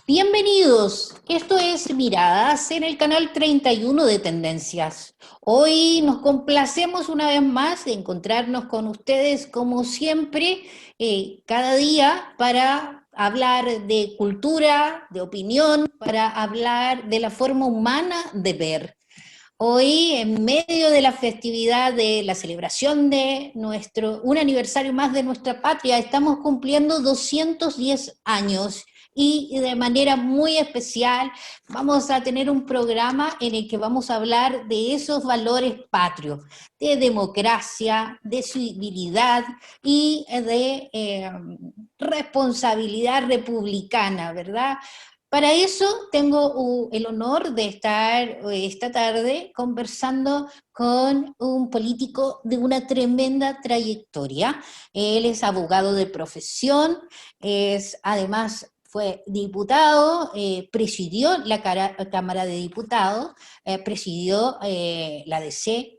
Bienvenidos, esto es Miradas en el canal 31 de Tendencias. Hoy nos complacemos una vez más de encontrarnos con ustedes como siempre, cada día para hablar de cultura, de opinión, para hablar de la forma humana de ver. Hoy, en medio de la festividad de la celebración de un aniversario más de nuestra patria, estamos cumpliendo 210 años y de manera muy especial vamos a tener un programa en el que vamos a hablar de esos valores patrios, de democracia, de civilidad y de responsabilidad republicana, ¿verdad? Para eso tengo el honor de estar esta tarde conversando con un político de una tremenda trayectoria. Él es abogado de profesión, además fue diputado, presidió la Cámara de Diputados, presidió la DC,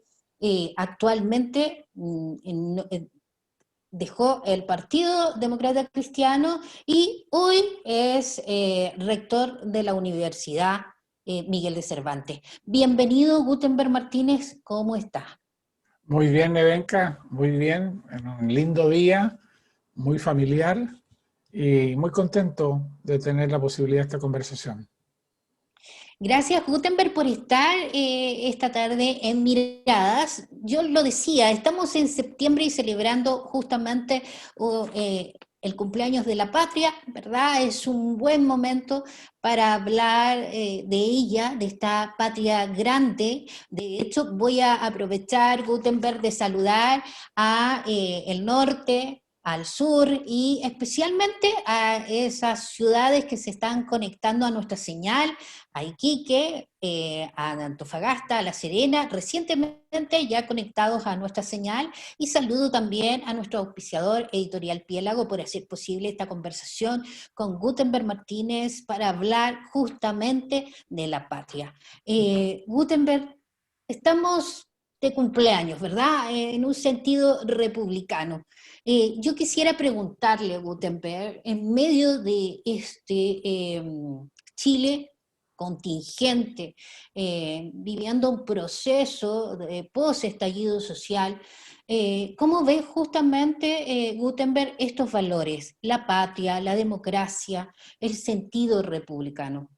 actualmente dejó el Partido Demócrata Cristiano y hoy es rector de la Universidad Miguel de Cervantes. Bienvenido, Gutenberg Martínez, ¿cómo está? Muy bien, Nevenka, muy bien, en un lindo día, muy familiar y muy contento de tener la posibilidad de esta conversación. Gracias, Gutenberg, por estar esta tarde en Miradas. Yo lo decía, estamos en septiembre y celebrando justamente el cumpleaños de la patria, ¿verdad? Es un buen momento para hablar de ella, de esta patria grande. De hecho, voy a aprovechar, Gutenberg, de saludar a el norte, al sur y especialmente a esas ciudades que se están conectando a nuestra señal, a Iquique, a Antofagasta, a La Serena, recientemente ya conectados a nuestra señal, y saludo también a nuestro auspiciador Editorial Piélago por hacer posible esta conversación con Gutenberg Martínez para hablar justamente de la patria. Gutenberg, estamos de cumpleaños, ¿verdad? En un sentido republicano. Yo quisiera preguntarle, Gutenberg, en medio de Chile contingente, viviendo un proceso de post-estallido social, ¿cómo ve justamente, Gutenberg, estos valores, la patria, la democracia, el sentido republicano?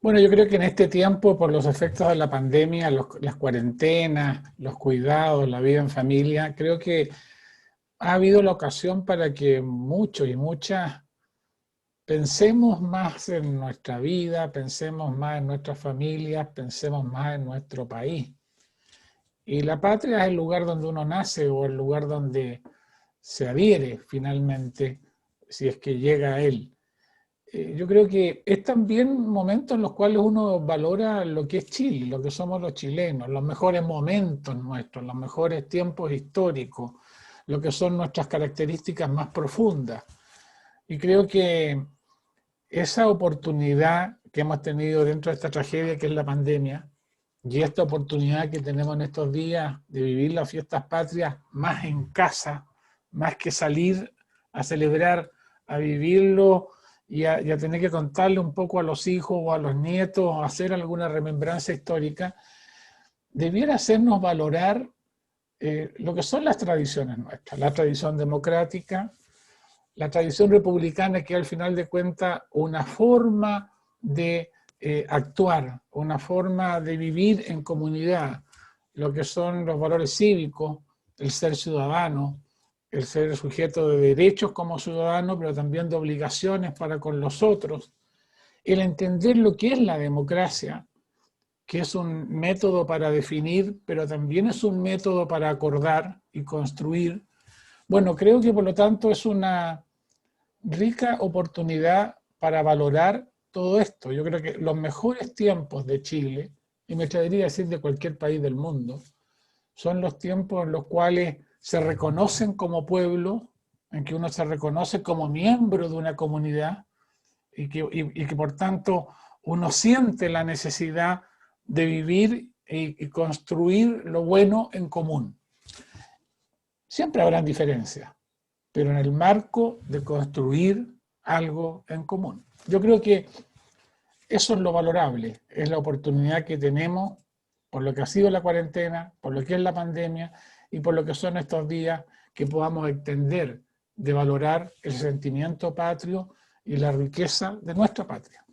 Bueno, yo creo que en este tiempo, por los efectos de la pandemia, las cuarentenas, los cuidados, la vida en familia, creo que ha habido la ocasión para que muchos y muchas pensemos más en nuestra vida, pensemos más en nuestras familias, pensemos más en nuestro país. Y la patria es el lugar donde uno nace o el lugar donde se adhiere finalmente, si es que llega a él. Yo creo que es también momentos en los cuales uno valora lo que es Chile, lo que somos los chilenos, los mejores momentos nuestros, los mejores tiempos históricos, lo que son nuestras características más profundas. Y creo que esa oportunidad que hemos tenido dentro de esta tragedia que es la pandemia, y esta oportunidad que tenemos en estos días de vivir las fiestas patrias más en casa, más que salir a celebrar, a vivirlo y a tener que contarle un poco a los hijos o a los nietos, o hacer alguna remembranza histórica, debiera hacernos valorar lo que son las tradiciones nuestras, la tradición democrática, la tradición republicana, que al final de cuentas una forma de actuar, una forma de vivir en comunidad, lo que son los valores cívicos, el ser ciudadano, el ser sujeto de derechos como ciudadano, pero también de obligaciones para con los otros, el entender lo que es la democracia, que es un método para definir, pero también es un método para acordar y construir. Bueno, creo que por lo tanto es una rica oportunidad para valorar todo esto. Yo creo que los mejores tiempos de Chile, y me atrevería a decir de cualquier país del mundo, son los tiempos en los cuales se reconocen como pueblo, en que uno se reconoce como miembro de una comunidad y que por tanto uno siente la necesidad de vivir y construir lo bueno en común. Siempre habrán diferencias, pero en el marco de construir algo en común. Yo creo que eso es lo valorable, es la oportunidad que tenemos por lo que ha sido la cuarentena, por lo que es la pandemia y por lo que son estos días, que podamos entender de valorar el sentimiento patrio y la riqueza de nuestra patria.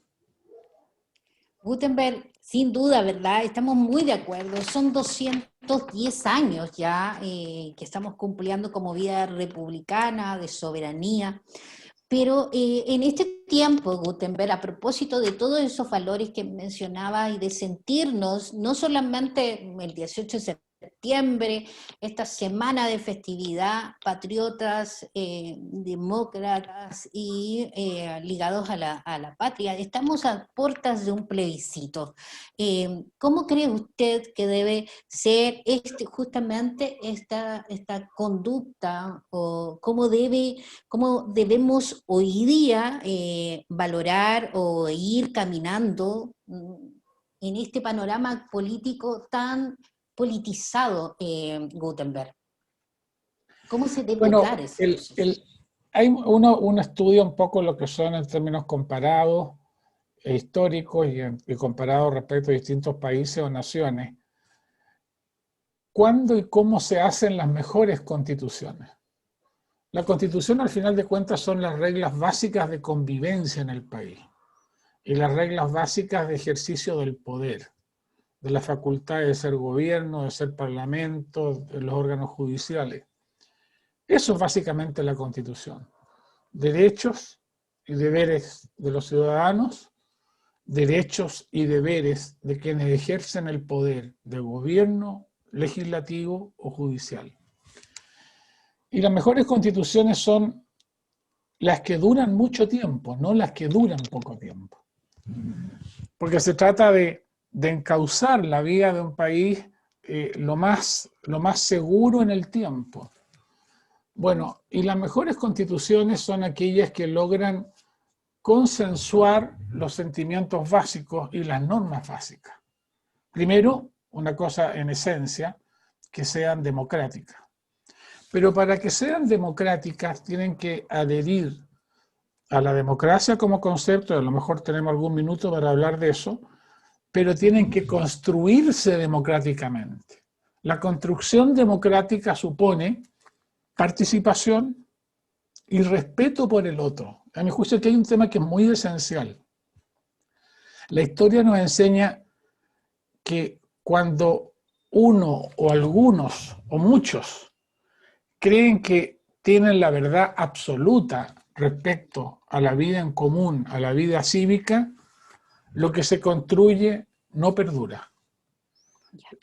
Gutenberg, sin duda, ¿verdad? Estamos muy de acuerdo. Son 210 años ya que estamos cumpliendo como vida republicana, de soberanía. Pero en este tiempo, Gutenberg, a propósito de todos esos valores que mencionaba y de sentirnos, no solamente el 18 de septiembre, esta semana de festividad, patriotas, demócratas y ligados a la patria, estamos a puertas de un plebiscito. ¿Cómo cree usted que debe ser justamente esta conducta o cómo debemos hoy día valorar o ir caminando en este panorama político tan politizado, Gutenberg? ¿Cómo se debe Bueno, dar ese proceso? hay uno estudia un poco lo que son en términos comparados, históricos y comparados respecto a distintos países o naciones. ¿Cuándo y cómo se hacen las mejores constituciones? La constitución al final de cuentas son las reglas básicas de convivencia en el país y las reglas básicas de ejercicio del poder, de la facultad de ser gobierno, de ser parlamento, de los órganos judiciales. Eso es básicamente la Constitución. Derechos y deberes de los ciudadanos, derechos y deberes de quienes ejercen el poder de gobierno, legislativo o judicial. Y las mejores constituciones son las que duran mucho tiempo, no las que duran poco tiempo. Porque se trata de encauzar la vida de un país lo más seguro en el tiempo. Bueno, y las mejores constituciones son aquellas que logran consensuar los sentimientos básicos y las normas básicas. Primero, una cosa en esencia, que sean democráticas. Pero para que sean democráticas tienen que adherir a la democracia como concepto, a lo mejor tenemos algún minuto para hablar de eso, pero tienen que construirse democráticamente. La construcción democrática supone participación y respeto por el otro. A mi juicio que hay un tema que es muy esencial. La historia nos enseña que cuando uno o algunos o muchos creen que tienen la verdad absoluta respecto a la vida en común, a la vida cívica, lo que se construye no perdura.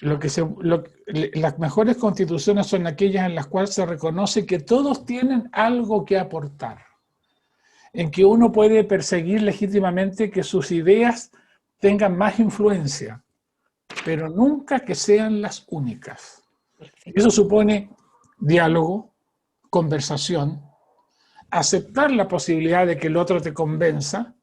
Las mejores constituciones son aquellas en las cuales se reconoce que todos tienen algo que aportar, en que uno puede perseguir legítimamente que sus ideas tengan más influencia, pero nunca que sean las únicas. Eso supone diálogo, conversación, aceptar la posibilidad de que el otro te convenza,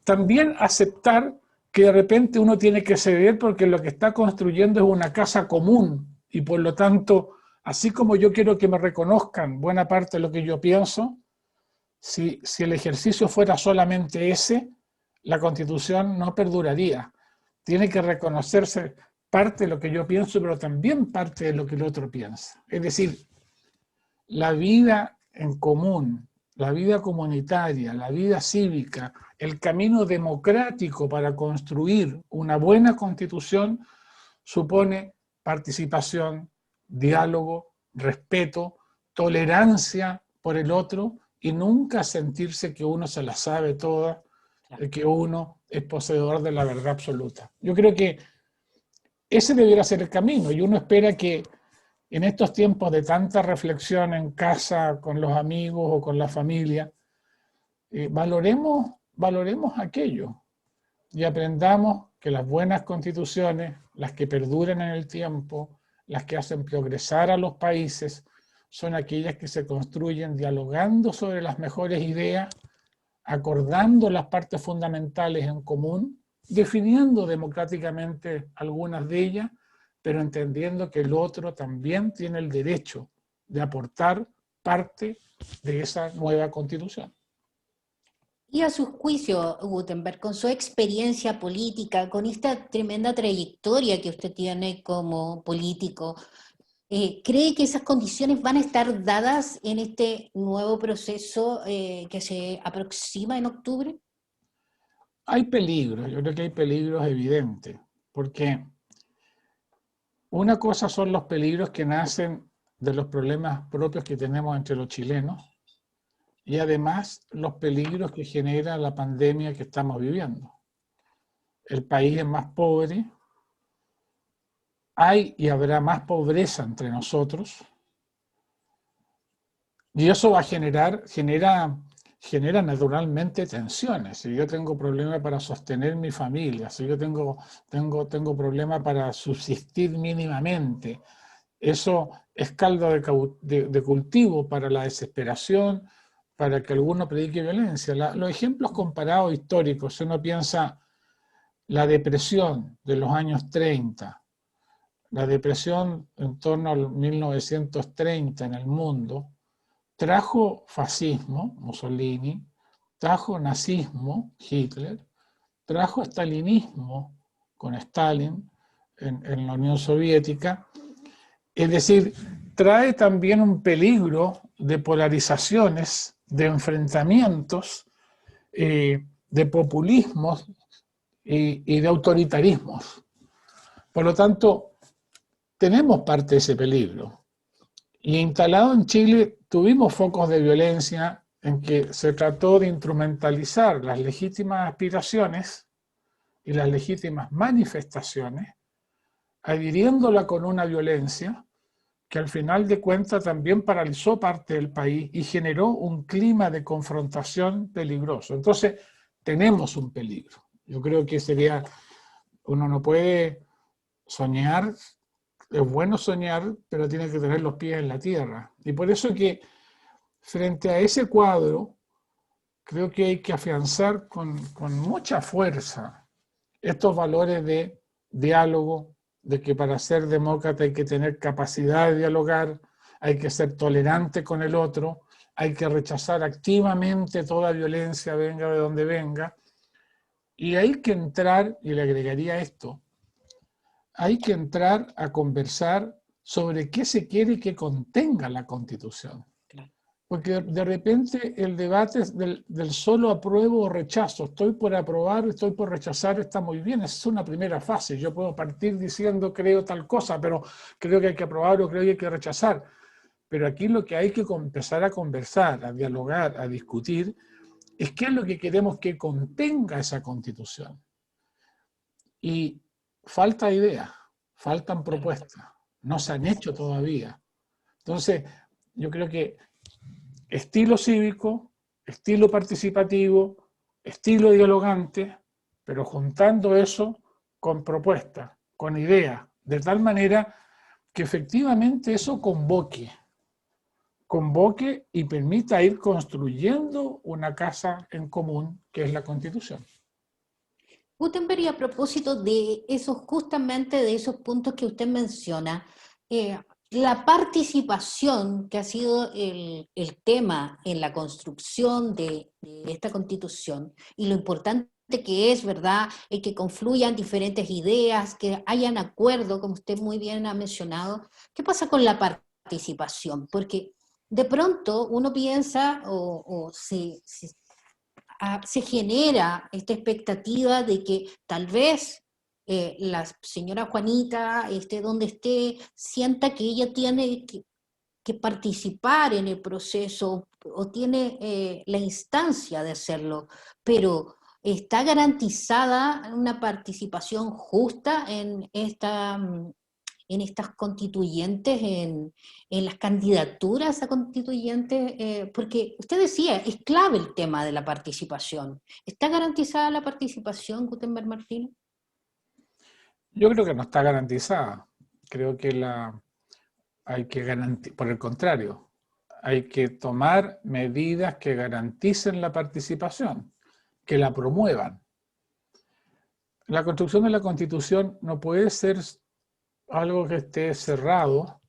también aceptar que de repente uno tiene que ceder porque lo que está construyendo es una casa común y por lo tanto, así como yo quiero que me reconozcan buena parte de lo que yo pienso, si el ejercicio fuera solamente ese, la Constitución no perduraría. Tiene que reconocerse parte de lo que yo pienso, pero también parte de lo que el otro piensa. Es decir, la vida en común, la vida comunitaria, la vida cívica, el camino democrático para construir una buena constitución supone participación, diálogo, respeto, tolerancia por el otro y nunca sentirse que uno se la sabe toda, que uno es poseedor de la verdad absoluta. Yo creo que ese debiera ser el camino y uno espera que en estos tiempos de tanta reflexión en casa, con los amigos o con la familia, valoremos valoremos aquello y aprendamos que las buenas constituciones, las que perduran en el tiempo, las que hacen progresar a los países, son aquellas que se construyen dialogando sobre las mejores ideas, acordando las partes fundamentales en común, definiendo democráticamente algunas de ellas, pero entendiendo que el otro también tiene el derecho de aportar parte de esa nueva constitución. Y a su juicio, Gutenberg, con su experiencia política, con esta tremenda trayectoria que usted tiene como político, ¿cree que esas condiciones van a estar dadas en este nuevo proceso que se aproxima en octubre? Hay peligros, yo creo que hay peligros evidentes, porque una cosa son los peligros que nacen de los problemas propios que tenemos entre los chilenos y además los peligros que genera la pandemia que estamos viviendo. El país es más pobre, hay y habrá más pobreza entre nosotros y eso va a genera naturalmente tensiones. Si yo tengo problemas para sostener mi familia, si yo tengo problemas para subsistir mínimamente, eso es caldo de cultivo para la desesperación, para que alguno predique violencia. Los ejemplos comparados históricos, si uno piensa la depresión de los años 30, la depresión en torno al 1930 en el mundo, trajo fascismo, Mussolini, trajo nazismo, Hitler, trajo estalinismo con Stalin en la Unión Soviética. Es decir, trae también un peligro de polarizaciones, de enfrentamientos, de populismos y de autoritarismos. Por lo tanto, tenemos parte de ese peligro. Y instalado en Chile tuvimos focos de violencia en que se trató de instrumentalizar las legítimas aspiraciones y las legítimas manifestaciones, adhiriéndola con una violencia que al final de cuentas también paralizó parte del país y generó un clima de confrontación peligroso. Entonces, tenemos un peligro. Yo creo que uno no puede soñar, es bueno soñar, pero tiene que tener los pies en la tierra. Y por eso que frente a ese cuadro, creo que hay que afianzar con mucha fuerza estos valores de diálogo, de que para ser demócrata hay que tener capacidad de dialogar, hay que ser tolerante con el otro, hay que rechazar activamente toda violencia, venga de donde venga, y hay que entrar, y le agregaría esto, hay que entrar a conversar sobre qué se quiere que contenga la Constitución. Porque de repente el debate es del solo apruebo o rechazo. Estoy por aprobar, estoy por rechazar, está muy bien. Esa es una primera fase. Yo puedo partir diciendo creo tal cosa, pero creo que hay que aprobar o creo que hay que rechazar. Pero aquí lo que hay que empezar a conversar, a dialogar, a discutir, es qué es lo que queremos que contenga esa Constitución. Y falta ideas, faltan propuestas, no se han hecho todavía. Entonces, yo creo que estilo cívico, estilo participativo, estilo dialogante, pero juntando eso con propuestas, con ideas, de tal manera que efectivamente eso convoque y permita ir construyendo una casa en común que es la Constitución. Gutenberg, y a propósito de esos, justamente de esos puntos que usted menciona, la participación, que ha sido el tema en la construcción de esta Constitución, y lo importante que es, ¿verdad?, que confluyan diferentes ideas, que hayan acuerdo, como usted muy bien ha mencionado. ¿Qué pasa con la participación? Porque de pronto uno piensa o se genera esta expectativa de que tal vez la señora Juanita, esté donde esté, sienta que ella tiene que participar en el proceso o tiene la instancia de hacerlo, pero ¿está garantizada una participación justa en en estas constituyentes, en las candidaturas a constituyentes? Porque usted decía, es clave el tema de la participación. ¿Está garantizada la participación, Gutenberg Martínez? Yo creo que no está garantizada. Creo que hay que garantizar, por el contrario, hay que tomar medidas que garanticen la participación, que la promuevan. La construcción de la Constitución no puede ser algo que esté cerrado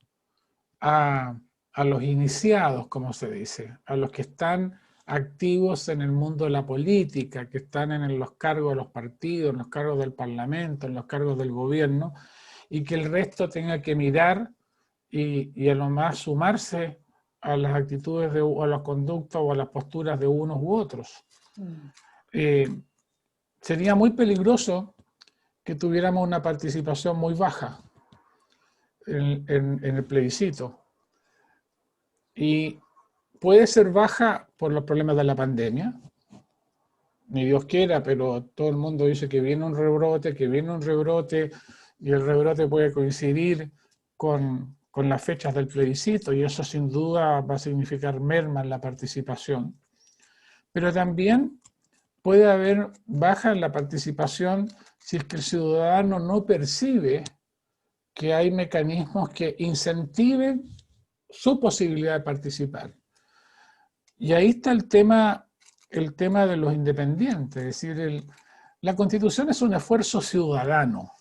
a los iniciados, como se dice, a los que están activos en el mundo de la política, que están en los cargos de los partidos, en los cargos del parlamento, en los cargos del gobierno, y que el resto tenga que mirar y a lo más sumarse a las actitudes, a las conductas o a las posturas de unos u otros. Sería muy peligroso que tuviéramos una participación muy baja en el plebiscito. Y puede ser baja por los problemas de la pandemia, ni Dios quiera, pero todo el mundo dice que viene un rebrote, y el rebrote puede coincidir con las fechas del plebiscito, y eso sin duda va a significar merma en la participación. Pero también puede haber baja en la participación si es que el ciudadano no percibe que hay mecanismos que incentiven su posibilidad de participar. Y ahí está el tema de los independientes, es decir, la Constitución es un esfuerzo ciudadano,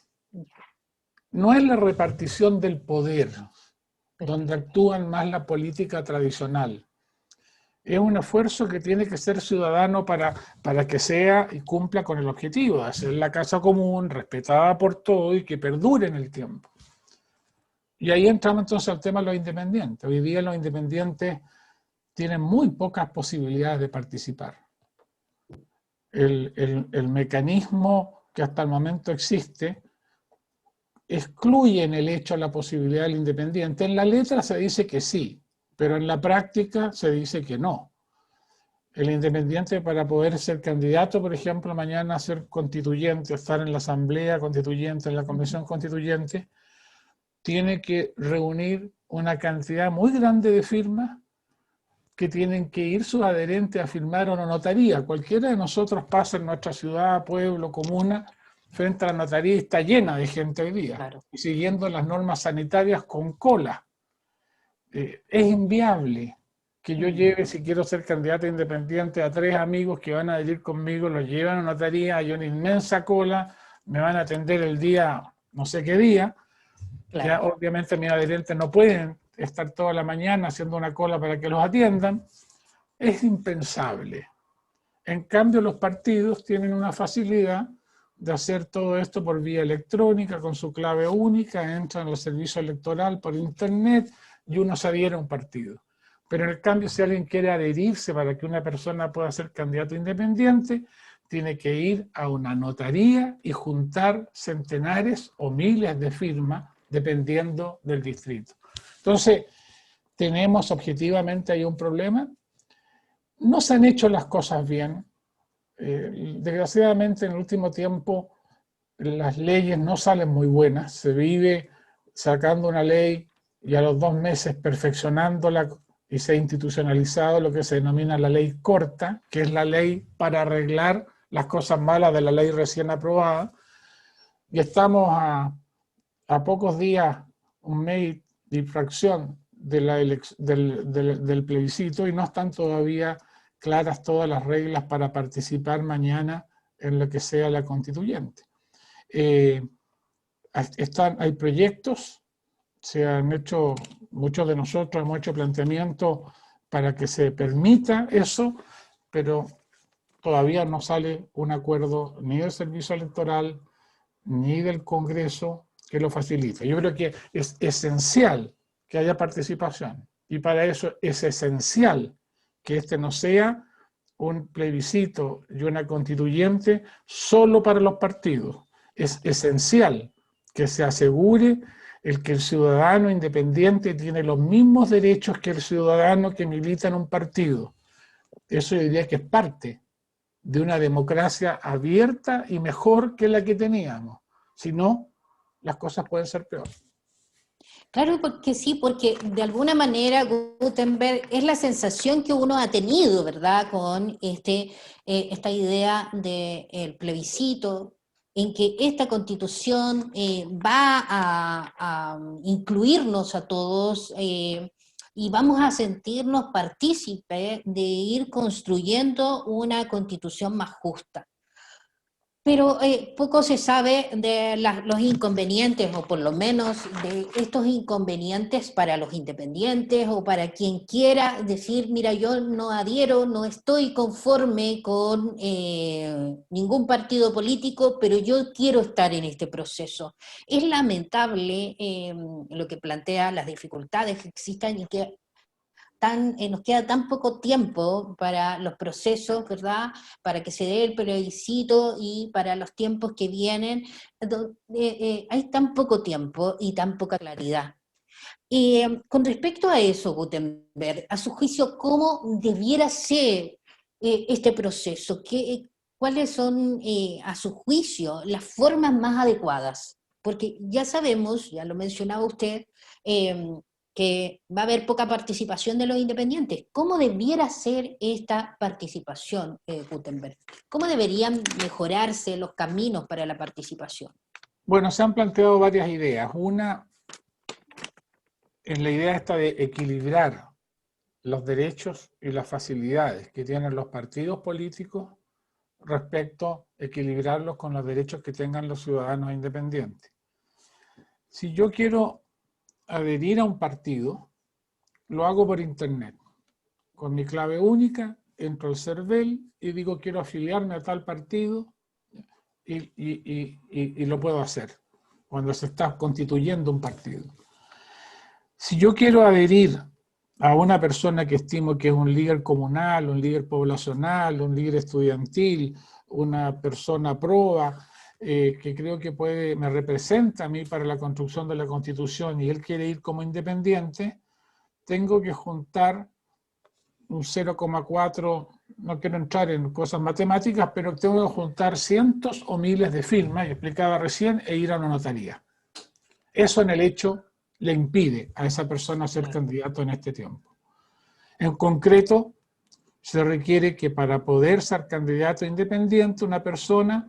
no es la repartición del poder, donde actúan más la política tradicional. Es un esfuerzo que tiene que ser ciudadano para que sea y cumpla con el objetivo de hacer la casa común, respetada por todos y que perdure en el tiempo. Y ahí entramos entonces al tema de los independientes. Hoy día los independientes tienen muy pocas posibilidades de participar. El mecanismo que hasta el momento existe excluye en el hecho la posibilidad del independiente. En la letra se dice que sí, pero en la práctica se dice que no. El independiente, para poder ser candidato, por ejemplo, mañana a ser constituyente, estar en la asamblea constituyente, en la convención constituyente, tiene que reunir una cantidad muy grande de firmas que tienen que ir sus adherentes a firmar a una notaría. Cualquiera de nosotros pasa en nuestra ciudad, pueblo, comuna, frente a la notaría y está llena de gente hoy día, claro, y siguiendo las normas sanitarias con cola. Es inviable que yo lleve, si quiero ser candidato independiente, a 3 amigos que van a adherir conmigo, los llevan a la notaría, hay una inmensa cola, me van a atender el día, no sé qué día. Claro. Ya, obviamente mis adherentes no pueden estar toda la mañana haciendo una cola para que los atiendan. Es impensable. En cambio, los partidos tienen una facilidad de hacer todo esto por vía electrónica, con su clave única, entran al servicio electoral por internet y uno se adhiere a un partido. Pero en el cambio, si alguien quiere adherirse para que una persona pueda ser candidato independiente, tiene que ir a una notaría y juntar centenares o miles de firmas dependiendo del distrito. Entonces, tenemos objetivamente ahí un problema. No se han hecho las cosas bien. Desgraciadamente, en el último tiempo, las leyes no salen muy buenas. Se vive sacando una ley y a los 2 meses perfeccionándola y se ha institucionalizado lo que se denomina la ley corta, que es la ley para arreglar las cosas malas de la ley recién aprobada. Y estamos a pocos días, un mes de fracción del plebiscito y no están todavía claras todas las reglas para participar mañana en lo que sea la constituyente. Hay proyectos, se han hecho, muchos de nosotros hemos hecho planteamientos para que se permita eso, pero todavía no sale un acuerdo ni del servicio electoral ni del Congreso que lo facilite. Yo creo que es esencial que haya participación y para eso es esencial que este no sea un plebiscito y una constituyente solo para los partidos. Es esencial que se asegure que el ciudadano independiente tiene los mismos derechos que el ciudadano que milita en un partido. Eso yo diría que es parte de una democracia abierta y mejor que la que teníamos. Si no, las cosas pueden ser peores. Claro, porque sí, porque de alguna manera Gutenberg es la sensación que uno ha tenido, ¿verdad? Con esta idea del plebiscito, en que esta constitución va a incluirnos a todos y vamos a sentirnos partícipes de ir construyendo una constitución más justa. Pero poco se sabe de los inconvenientes, o por lo menos de estos inconvenientes para los independientes o para quien quiera decir, mira, yo no adhiero, no estoy conforme con ningún partido político, pero yo quiero estar en este proceso. Es lamentable lo que plantea las dificultades que existan y que nos queda tan poco tiempo para los procesos, ¿verdad? Para que se dé el plebiscito y para los tiempos que vienen, hay tan poco tiempo y tan poca claridad. Con respecto a eso, Gutenberg, a su juicio, ¿cómo debiera ser este proceso? ¿Cuáles son, a su juicio, las formas más adecuadas? Porque ya sabemos, ya lo mencionaba usted, eh, que va a haber poca participación de los independientes. ¿Cómo debiera ser esta participación, Gutenberg? ¿Cómo deberían mejorarse los caminos para la participación? Bueno, se han planteado varias ideas. Una es la idea esta de equilibrar los derechos y las facilidades que tienen los partidos políticos respecto a equilibrarlos con los derechos que tengan los ciudadanos independientes. Si yo quiero adherir a un partido, lo hago por internet. Con mi clave única, entro al CERVEL y digo quiero afiliarme a tal partido y lo puedo hacer cuando se está constituyendo un partido. Si yo quiero adherir a una persona que estimo que es un líder comunal, un líder poblacional, un líder estudiantil, una persona proba, que creo que me representa a mí para la construcción de la Constitución y él quiere ir como independiente, tengo que juntar un 0,4, no quiero entrar en cosas matemáticas, pero tengo que juntar cientos o miles de firmas, y explicaba recién, e ir a una notaría. Eso en el hecho le impide a esa persona ser candidato en este tiempo. En concreto, se requiere que para poder ser candidato independiente una persona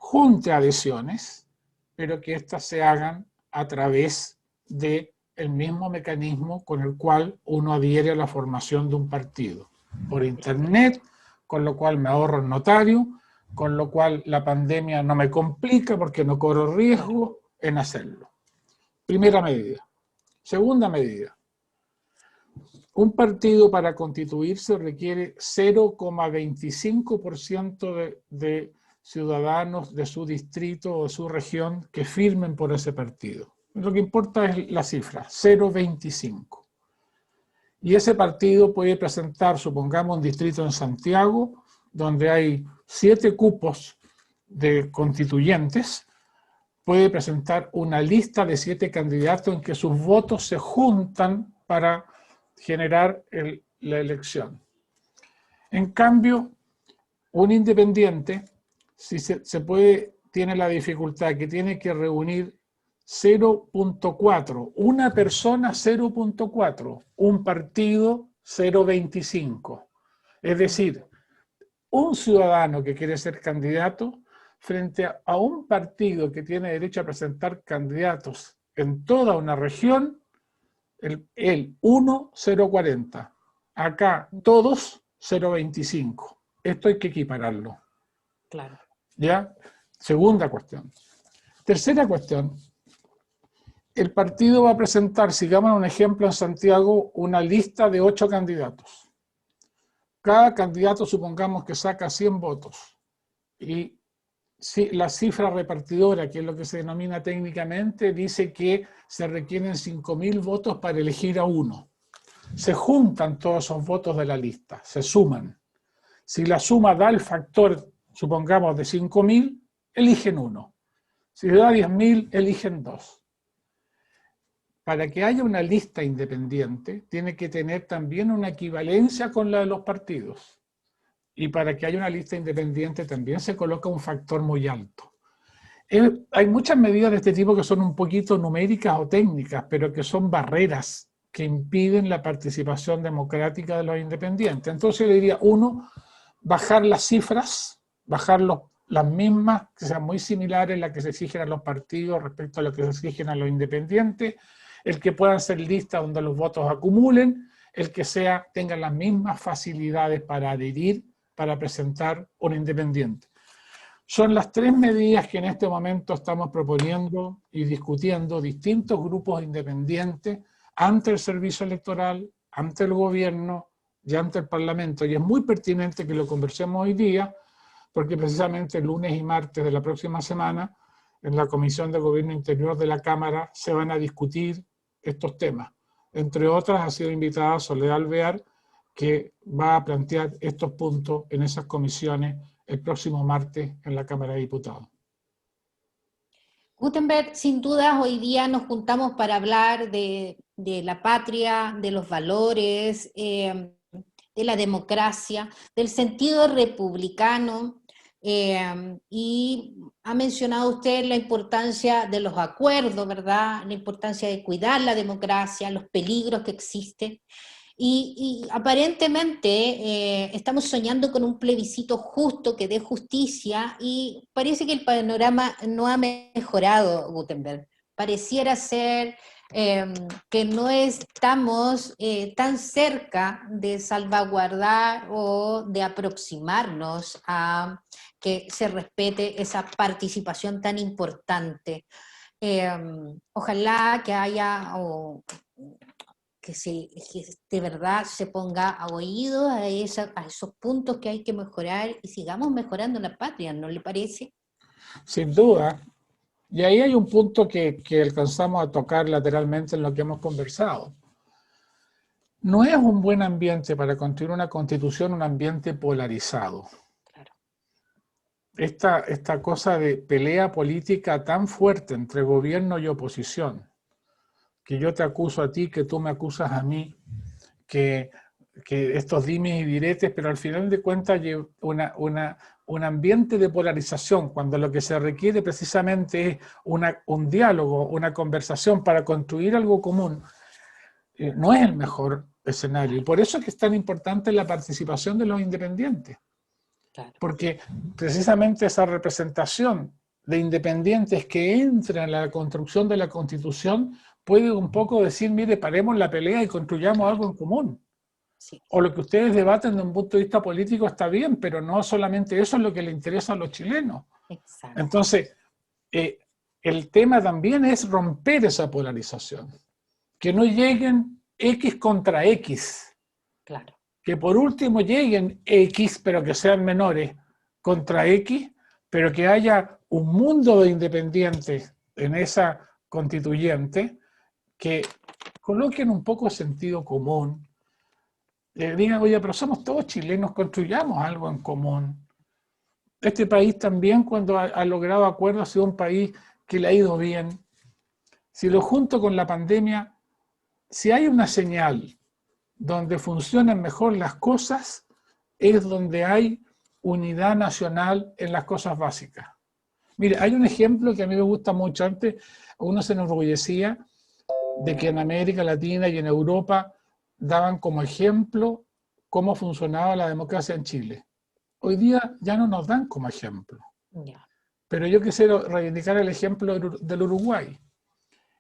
junte adhesiones, pero que éstas se hagan a través del mismo mecanismo con el cual uno adhiere a la formación de un partido. Por internet, con lo cual me ahorro el notario, con lo cual la pandemia no me complica porque no corro riesgo en hacerlo. Primera medida. Segunda medida. Un partido para constituirse requiere 0,25% de ciudadanos de su distrito o de su región que firmen por ese partido. Lo que importa es la cifra, 0,25. Y ese partido puede presentar, supongamos, un distrito en Santiago, donde hay 7 cupos de constituyentes, puede presentar una lista de 7 candidatos en que sus votos se juntan para generar la elección. En cambio, un independiente, si tiene la dificultad que tiene que reunir 0,4, una persona 0,4, un partido 0,25. Es decir, un ciudadano que quiere ser candidato frente a un partido que tiene derecho a presentar candidatos en toda una región, el 1, 0,40. Acá todos 0,25. Esto hay que equipararlo. Claro. ¿Ya? Segunda cuestión. Tercera cuestión. El partido va a presentar, sigamos un ejemplo en Santiago, una lista de 8 candidatos. Cada candidato supongamos que saca 100 votos. Y la cifra repartidora, que es lo que se denomina técnicamente, dice que se requieren 5.000 votos para elegir a uno. Se juntan todos esos votos de la lista, se suman. Si la suma da el factor, supongamos, de 5.000, eligen uno. Si da 10.000, eligen dos. Para que haya una lista independiente, tiene que tener también una equivalencia con la de los partidos. Y para que haya una lista independiente también se coloca un factor muy alto. Hay muchas medidas de este tipo que son un poquito numéricas o técnicas, pero que son barreras que impiden la participación democrática de los independientes. Entonces yo le diría, uno, bajar las cifras, bajar las mismas, que sean muy similares a las que se exigen a los partidos respecto a lo que se exigen a los independientes, el que puedan ser listas donde los votos acumulen, el que tenga las mismas facilidades para adherir, para presentar un independiente. Son las tres medidas que en este momento estamos proponiendo y discutiendo distintos grupos independientes ante el servicio electoral, ante el gobierno y ante el Parlamento. Y es muy pertinente que lo conversemos hoy día, porque precisamente el lunes y martes de la próxima semana, en la Comisión de Gobierno Interior de la Cámara, se van a discutir estos temas. Entre otras, ha sido invitada Soledad Alvear, que va a plantear estos puntos en esas comisiones el próximo martes en la Cámara de Diputados. Gutenberg, sin dudas hoy día nos juntamos para hablar de la patria, de los valores, de la democracia, del sentido republicano, y ha mencionado usted la importancia de los acuerdos, ¿verdad? La importancia de cuidar la democracia, los peligros que existen. Y aparentemente estamos soñando con un plebiscito justo que dé justicia y parece que el panorama no ha mejorado, Gutenberg. Pareciera ser que no estamos tan cerca de salvaguardar o de aproximarnos a que se respete esa participación tan importante. Ojalá que haya... que de verdad se ponga a oído a esos puntos que hay que mejorar y sigamos mejorando la patria, ¿no le parece? Sin duda. Y ahí hay un punto que alcanzamos a tocar lateralmente en lo que hemos conversado. No es un buen ambiente para construir una constitución, un ambiente polarizado. Claro. Esta cosa de pelea política tan fuerte entre gobierno y oposición, que yo te acuso a ti, que tú me acusas a mí, que estos dimes y diretes, pero al final de cuentas un ambiente de polarización, cuando lo que se requiere precisamente es un diálogo, una conversación para construir algo común, no es el mejor escenario. Y por eso es que es tan importante la participación de los independientes. Claro. Porque precisamente esa representación de independientes que entran en la construcción de la Constitución puede un poco decir, mire, paremos la pelea y construyamos algo en común. Sí. O lo que ustedes debaten desde un punto de vista político está bien, pero no solamente eso es lo que le interesa a los chilenos. Exacto. Entonces, el tema también es romper esa polarización. Que no lleguen X contra X. Claro. Que por último lleguen X, pero que sean menores, contra X, pero que haya un mundo de independientes en esa constituyente que coloquen un poco de sentido común, digan, oye, pero somos todos chilenos, construyamos algo en común. Este país también, cuando ha logrado acuerdos, ha sido un país que le ha ido bien. Si lo junto con la pandemia, si hay una señal donde funcionan mejor las cosas, es donde hay unidad nacional en las cosas básicas. Mire, hay un ejemplo que a mí me gusta mucho. Antes uno se enorgullecía de que en América Latina y en Europa daban como ejemplo cómo funcionaba la democracia en Chile. Hoy día ya no nos dan como ejemplo. Pero yo quisiera reivindicar el ejemplo del Uruguay.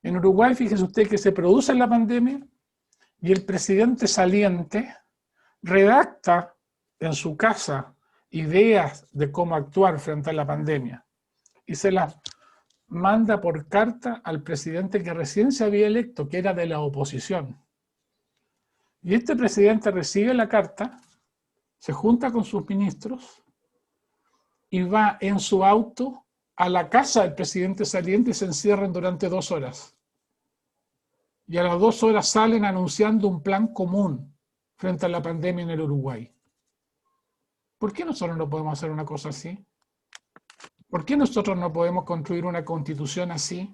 En Uruguay, fíjese usted que se produce la pandemia y el presidente saliente redacta en su casa ideas de cómo actuar frente a la pandemia y se las manda por carta al presidente que recién se había electo, que era de la oposición. Y este presidente recibe la carta, se junta con sus ministros y va en su auto a la casa del presidente saliente y se encierran durante 2 horas. Y a las 2 horas salen anunciando un plan común frente a la pandemia en el Uruguay. ¿Por qué nosotros no podemos hacer una cosa así? ¿Por qué nosotros no podemos construir una constitución así?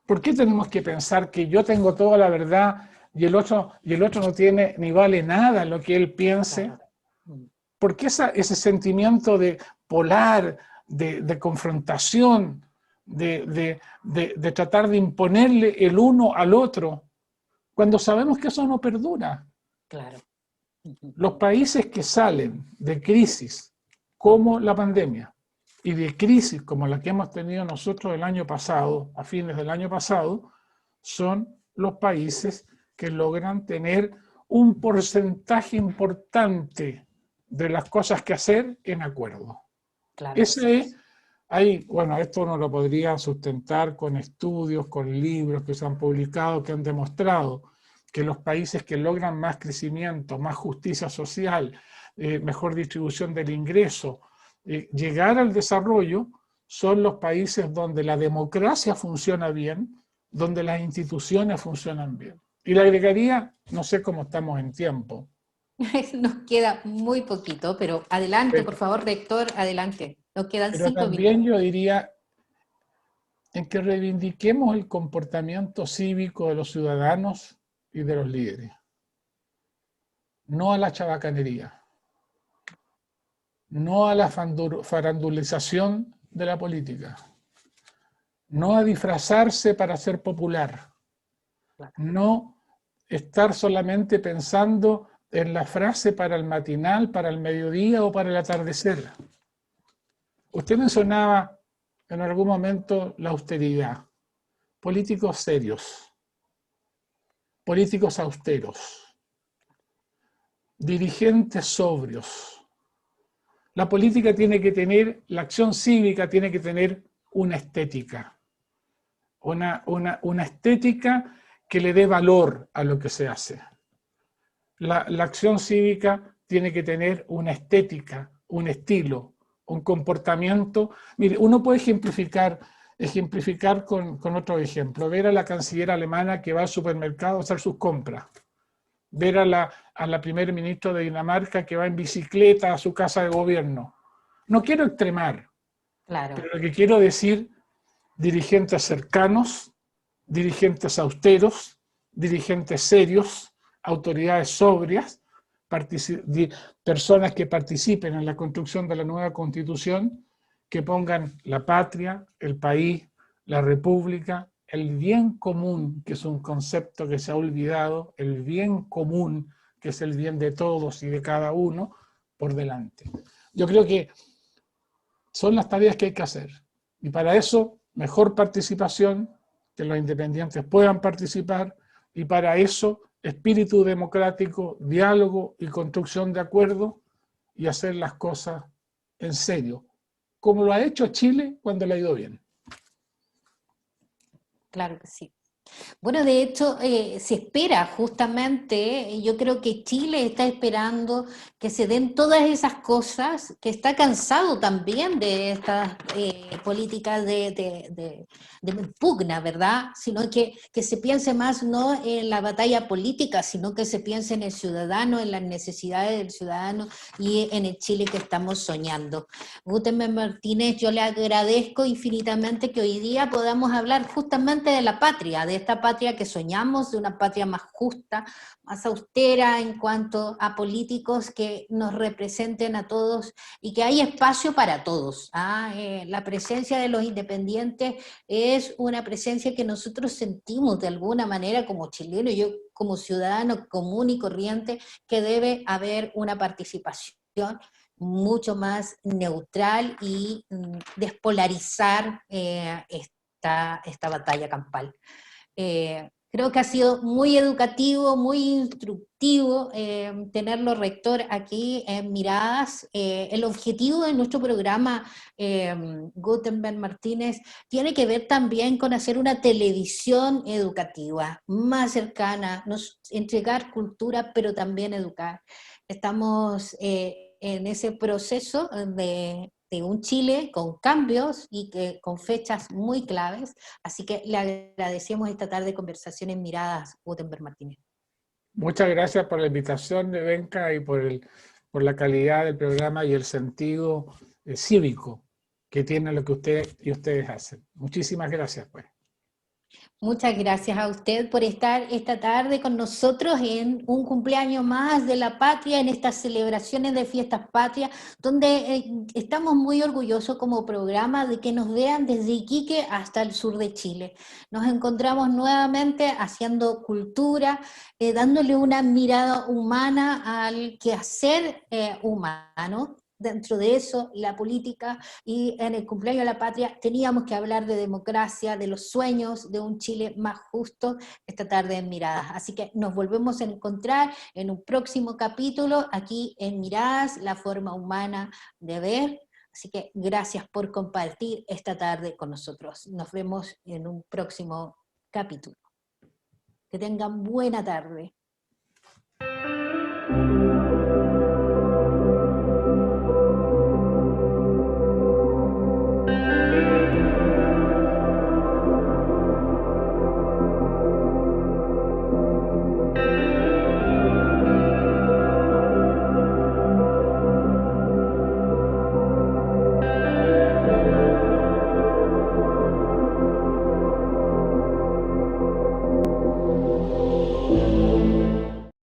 ¿Por qué tenemos que pensar que yo tengo toda la verdad y el otro no tiene ni vale nada lo que él piense? ¿Por qué ese sentimiento de polar, de confrontación? de tratar de imponerle el uno al otro, cuando sabemos que eso no perdura. Claro. Los países que salen de crisis como la pandemia y de crisis como la que hemos tenido nosotros el año pasado, a fines del año pasado, son los países que logran tener un porcentaje importante de las cosas que hacer en acuerdo. Claro. Ese es, bueno, esto uno lo podría sustentar con estudios, con libros que se han publicado, que han demostrado que los países que logran más crecimiento, más justicia social, mejor distribución del ingreso, llegar al desarrollo, son los países donde la democracia funciona bien, donde las instituciones funcionan bien. Y le agregaría, no sé cómo estamos en tiempo. Nos queda muy poquito, pero adelante, por favor, rector, adelante. Nos quedan Pero 5 minutos. también yo diría en que reivindiquemos el comportamiento cívico de los ciudadanos y de los líderes. No a la chabacanería. No a la farandulización de la política. No a disfrazarse para ser popular. No estar solamente pensando en la frase para el matinal, para el mediodía o para el atardecer. Usted mencionaba en algún momento la austeridad. Políticos serios, políticos austeros, dirigentes sobrios. La política tiene que tener, la acción cívica tiene que tener una estética. Una estética que le dé valor a lo que se hace. La acción cívica tiene que tener una estética, un estilo, un comportamiento. Mire, uno puede ejemplificar con otro ejemplo. Ver a la canciller alemana que va al supermercado a hacer sus compras. Ver a la primer ministra de Dinamarca que va en bicicleta a su casa de gobierno. No quiero extremar, claro, pero lo que quiero decir, dirigentes cercanos, dirigentes austeros, dirigentes serios, autoridades sobrias, personas que participen en la construcción de la nueva Constitución, que pongan la patria, el país, la república, el bien común, que es un concepto que se ha olvidado, el bien común, que es el bien de todos y de cada uno, por delante. Yo creo que son las tareas que hay que hacer. Y para eso, mejor participación, que los independientes puedan participar, y para eso, espíritu democrático, diálogo y construcción de acuerdos, y hacer las cosas en serio, como lo ha hecho Chile cuando le ha ido bien. Claro que sí. Bueno, de hecho, se espera justamente, yo creo que Chile está esperando que se den todas esas cosas, que está cansado también de estas políticas de pugna, ¿verdad? Sino que se piense más no en la batalla política, sino que se piense en el ciudadano, en las necesidades del ciudadano y en el Chile que estamos soñando. Gutenberg Martínez, yo le agradezco infinitamente que hoy día podamos hablar justamente de la patria, de esta patria que soñamos, de una patria más justa, más austera en cuanto a políticos que nos representen a todos y que haya espacio para todos. La presencia de los independientes es una presencia que nosotros sentimos de alguna manera como chilenos, yo como ciudadano común y corriente, que debe haber una participación mucho más neutral y despolarizar esta batalla campal. Creo que ha sido muy educativo, muy instructivo tenerlo, rector, aquí en Miradas. El objetivo de nuestro programa, Gutenberg Martínez, tiene que ver también con hacer una televisión educativa más cercana, entregar cultura, pero también educar. Estamos en ese proceso de un Chile con cambios y con fechas muy claves, así que le agradecemos esta tarde de conversación en Miradas, Gutenberg Martínez. Muchas gracias por la invitación, Nevenka, y por la calidad del programa y el sentido cívico que tiene lo que usted y ustedes hacen. Muchísimas gracias, pues. Muchas gracias a usted por estar esta tarde con nosotros en un cumpleaños más de la patria, en estas celebraciones de fiestas patrias, donde estamos muy orgullosos como programa de que nos vean desde Iquique hasta el sur de Chile. Nos encontramos nuevamente haciendo cultura, dándole una mirada humana al quehacer humano. Dentro de eso, la política, y en el cumpleaños de la patria teníamos que hablar de democracia, de los sueños de un Chile más justo esta tarde en Miradas. Así que nos volvemos a encontrar en un próximo capítulo aquí en Miradas, la forma humana de ver. Así que gracias por compartir esta tarde con nosotros. Nos vemos en un próximo capítulo. Que tengan buena tarde.